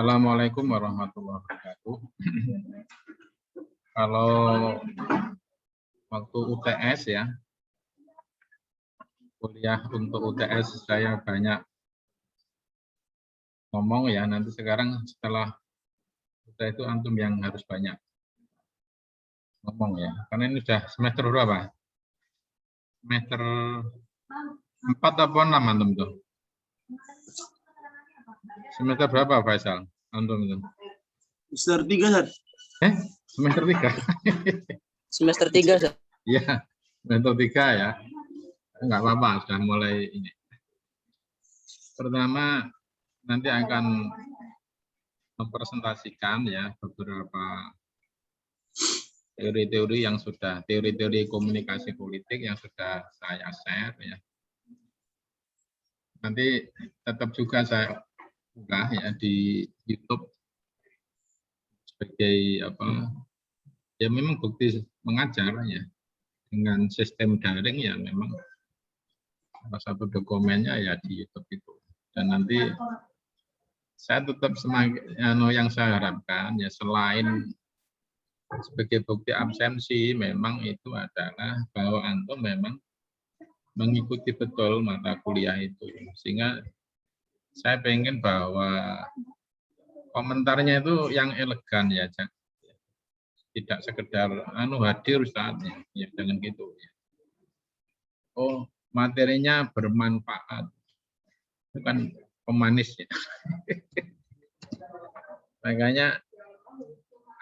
Assalamualaikum warahmatullahi wabarakatuh. Kalau waktu UTS ya, kuliah untuk UTS saya banyak ngomong ya. Nanti sekarang setelah UTS itu antum yang harus banyak ngomong ya. Karena ini sudah semester berapa? Semester 4 atau 6 antum tuh? Semester berapa Faisal? Antum itu? Semester 3, Sir. Semester 3? Semester 3, Sir. Iya, semester 3 ya. Enggak apa-apa, sudah mulai ini. Pertama, nanti akan mempresentasikan ya beberapa teori-teori yang sudah, teori-teori komunikasi politik yang sudah saya share ya. Nanti tetap juga saya unggah ya di YouTube sebagai apa ya, memang bukti mengajar ya dengan sistem daring ya, memang salah satu dokumennya ya di YouTube itu. Dan nanti saya tetap semakin yang saya harapkan ya, selain sebagai bukti absensi, memang itu adalah bahwa antum memang mengikuti betul mata kuliah itu, sehingga saya pengen bahwa komentarnya itu yang elegan ya, tidak sekedar hadir Ustaz ya, jangan gitu ya. Oh, materinya bermanfaat, itu kan pemanis ya. Makanya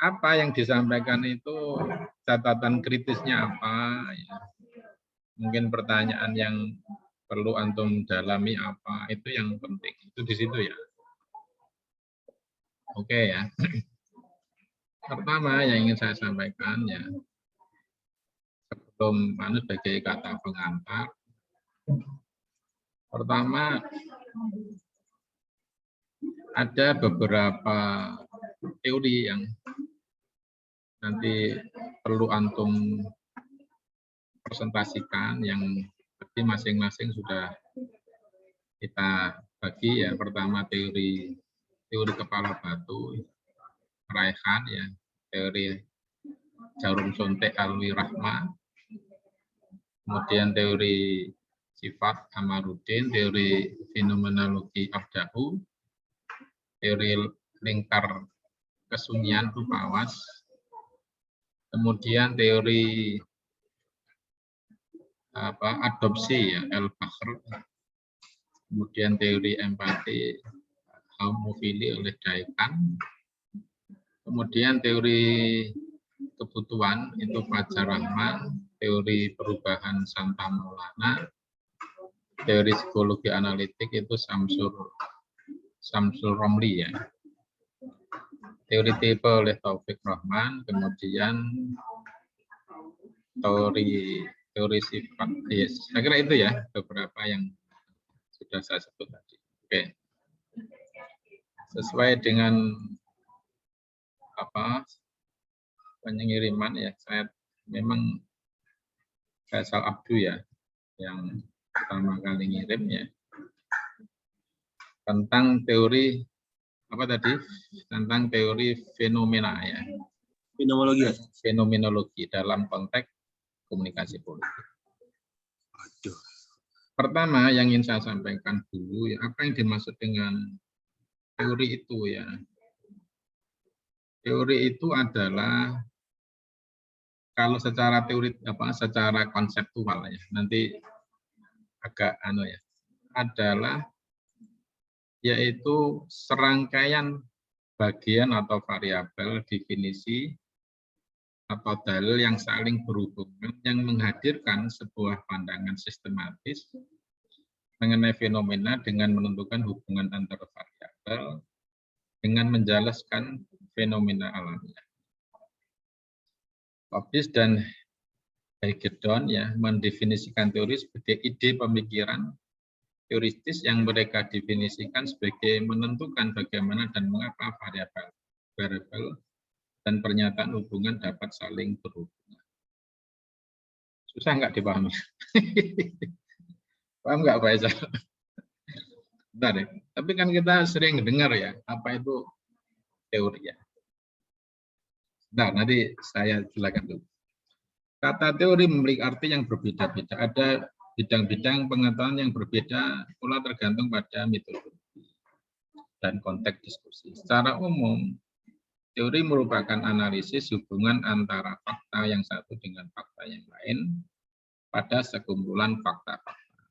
apa yang disampaikan itu catatan kritisnya apa ya. Mungkin pertanyaan yang perlu antum dalami apa, itu yang penting. Itu di situ ya. Oke ya. Pertama yang ingin saya sampaikan ya, sebelum sebagai kata pengantar. Pertama, ada beberapa teori yang nanti perlu antum presentasikan, yang tadi masing-masing sudah kita bagi ya. Pertama teori kepala batu, Raihan ya, teori jarum suntik Alwi Rahma, kemudian teori sifat Amarudin, teori fenomenologi Abdahu, teori lingkar kesunyian Rupawas, kemudian teori adopsi ya El-Bakhr, kemudian teori empati homofili oleh Daikan, kemudian teori kebutuhan itu Fajar Rahman, teori perubahan Santa Maulana, teori psikologi analitik itu Samsul Romli ya, teori tipe oleh Taufik Rahman, kemudian teori sifat, yes. Saya kira itu ya beberapa yang sudah saya sebut tadi. Oke. Sesuai dengan pengiriman ya, saya memang Faisal Abdu ya yang pertama kali ngirim ya, tentang teori tentang teori fenomena ya, fenomenologi dalam konteks komunikasi politik. Pertama yang ingin saya sampaikan dulu ya, apa yang dimaksud dengan teori itu ya. Teori itu adalah, kalau secara teori secara konseptual ya, nanti agak ya, adalah yaitu serangkaian bagian atau variabel definisi atau dalil yang saling berhubungan yang menghadirkan sebuah pandangan sistematis mengenai fenomena dengan menentukan hubungan antara variabel dengan menjelaskan fenomena alamiah. Hobbes dan Hagedorn ya mendefinisikan teori sebagai ide pemikiran teoritis yang mereka definisikan sebagai menentukan bagaimana dan mengapa variabel dan pernyataan hubungan dapat saling berhubungan. Susah nggak dipahami? Paham nggak Pak Eza? Bentar ya. Tapi kan kita sering dengar ya, apa itu teori ya. Nah, nanti saya silakan dulu. Kata teori memiliki arti yang berbeda-beda. Ada bidang-bidang pengetahuan yang berbeda pula tergantung pada metodologi dan konteks diskusi. Secara umum, teori merupakan analisis hubungan antara fakta yang satu dengan fakta yang lain pada sekumpulan fakta-fakta.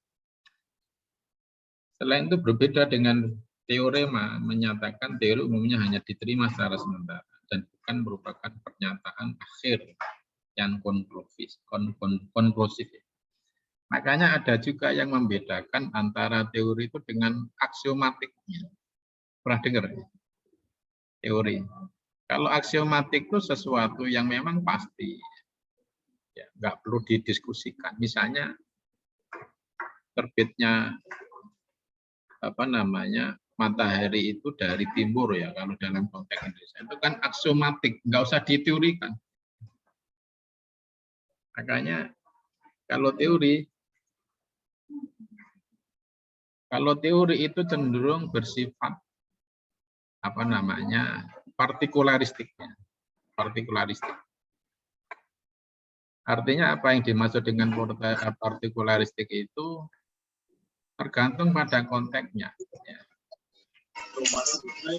Selain itu berbeda dengan teorema, menyatakan teori umumnya hanya diterima secara sementara dan bukan merupakan pernyataan akhir yang konklusif. Makanya ada juga yang membedakan antara teori itu dengan aksiomatiknya. Pernah dengar ya? Teori. Kalau aksiomatik itu sesuatu yang memang pasti, ya, nggak perlu didiskusikan. Misalnya terbitnya matahari itu dari timur ya, kalau dalam konteks Indonesia itu kan aksiomatik, nggak usah diteorikan. Makanya kalau teori itu cenderung bersifat partikularistik. Artinya apa yang dimaksud dengan partikularistik itu tergantung pada konteksnya.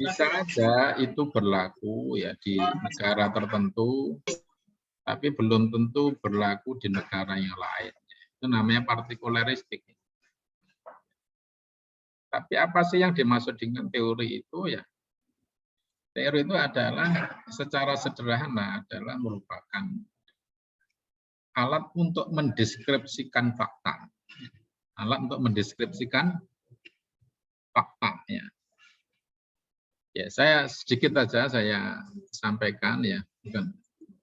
Bisa aja itu berlaku ya di negara tertentu, tapi belum tentu berlaku di negara yang lain. Itu namanya partikularistik. Tapi apa sih yang dimaksud dengan teori itu ya? Teori itu adalah secara sederhana adalah merupakan alat untuk mendeskripsikan fakta. Alat untuk mendeskripsikan fakta ya. Ya, saya sedikit saja saya sampaikan ya.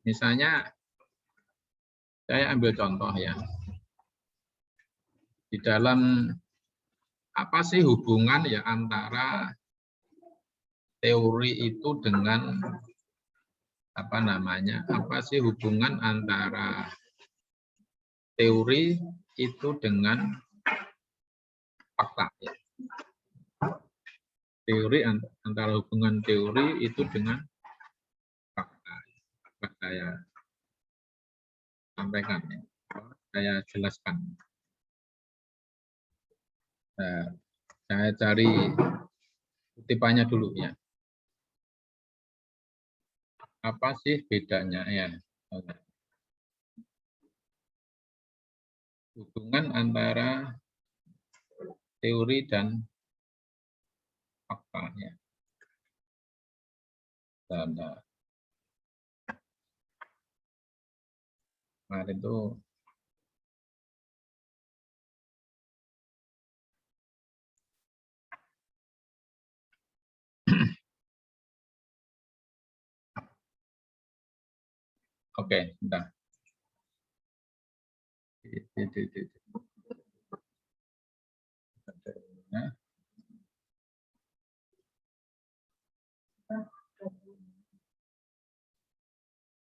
Misalnya saya ambil contoh ya. Di dalam apa sih hubungan ya antara teori itu dengan apa sih hubungan antara teori itu dengan fakta ya. Teori antara hubungan teori itu dengan fakta. Saya sampaikan ya. Saya jelaskan. Nah, saya cari kutipannya dulu ya. Apa sih bedanya ya? Hubungan antara teori dan fakta ya. Kemarin itu oke, bentar.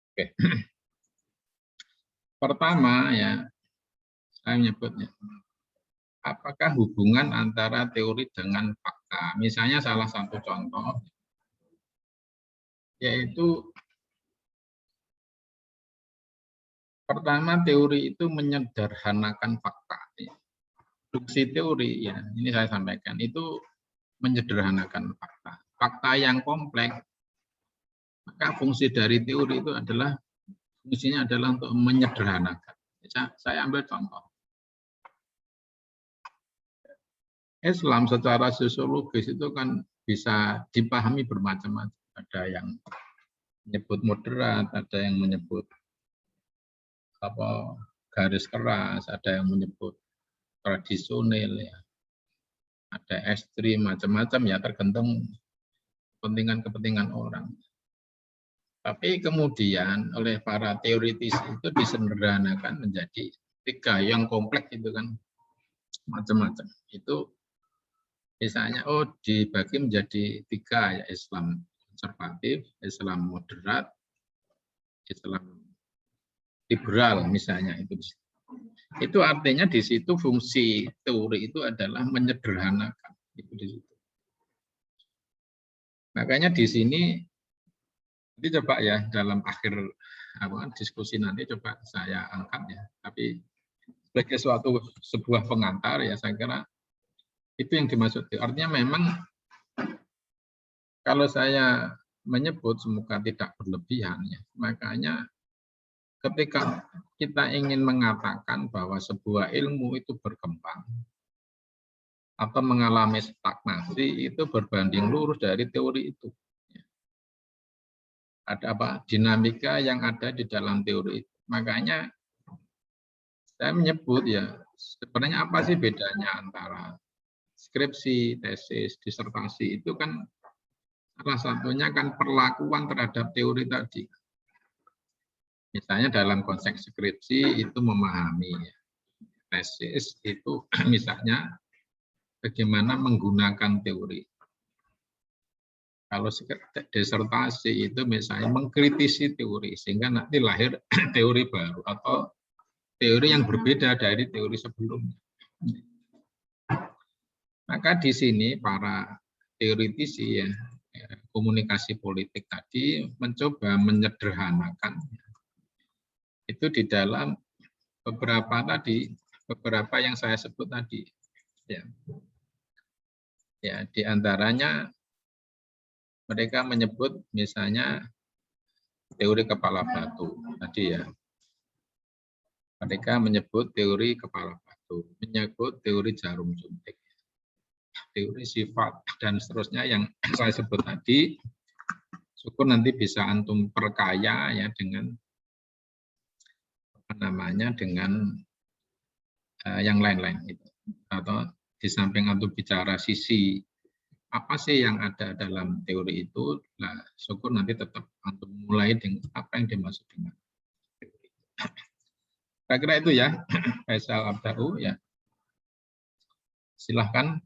Oke. Pertama ya, saya menyebutnya. Apakah hubungan antara teori dengan fakta? Misalnya salah satu contoh, yaitu pertama teori itu menyederhanakan fakta. Fungsi teori ya, ini saya sampaikan, itu menyederhanakan fakta. Fakta yang kompleks, maka fungsi dari teori itu adalah fungsinya adalah untuk menyederhanakan. Saya ambil contoh. Islam secara sosiologis itu kan bisa dipahami bermacam-macam. Ada yang menyebut moderat, ada yang menyebut garis keras, ada yang menyebut tradisional, ya. Ada ekstrim, macam-macam ya, tergantung kepentingan-kepentingan orang. Tapi kemudian oleh para teoritis itu disederhanakan menjadi 3 yang kompleks itu kan macam-macam. Itu misalnya dibagi menjadi 3 ya, Islam konservatif, Islam moderat, Islam liberal misalnya itu. Itu artinya di situ fungsi teori itu adalah menyederhanakan itu di situ. Makanya di sini Nanti coba ya dalam akhir diskusi nanti coba saya angkat ya. Tapi sebagai sebuah pengantar ya saya kira itu yang dimaksud. Artinya memang kalau saya menyebut semoga tidak berlebihan ya, makanya ketika kita ingin mengatakan bahwa sebuah ilmu itu berkembang atau mengalami stagnasi itu berbanding lurus dari teori itu. Ada dinamika yang ada di dalam teori itu. Makanya saya menyebut ya sebenarnya apa sih bedanya antara skripsi, tesis, disertasi itu kan salah satunya kan perlakuan terhadap teori tadi. Misalnya dalam konteks skripsi itu memahami, tesis itu misalnya bagaimana menggunakan teori. Kalau disertasi itu misalnya mengkritisi teori sehingga nanti lahir teori baru atau teori yang berbeda dari teori sebelumnya. Maka di sini para teoritisi ya komunikasi politik tadi mencoba menyederhanakan itu di dalam beberapa yang saya sebut tadi ya. Ya, di antaranya mereka menyebut misalnya teori kepala batu tadi ya. Mereka menyebut teori kepala batu, menyebut teori jarum suntik, teori sifat dan seterusnya yang saya sebut tadi. Syukur nanti bisa antum perkaya ya dengan dengan yang lain-lain itu. Atau di samping antum bicara sisi apa sih yang ada dalam teori itu, nah syukur nanti tetap antum mulai dengan apa yang dimaksud dengan teori. Saya kira itu ya, Faisal Abdau ya. Silahkan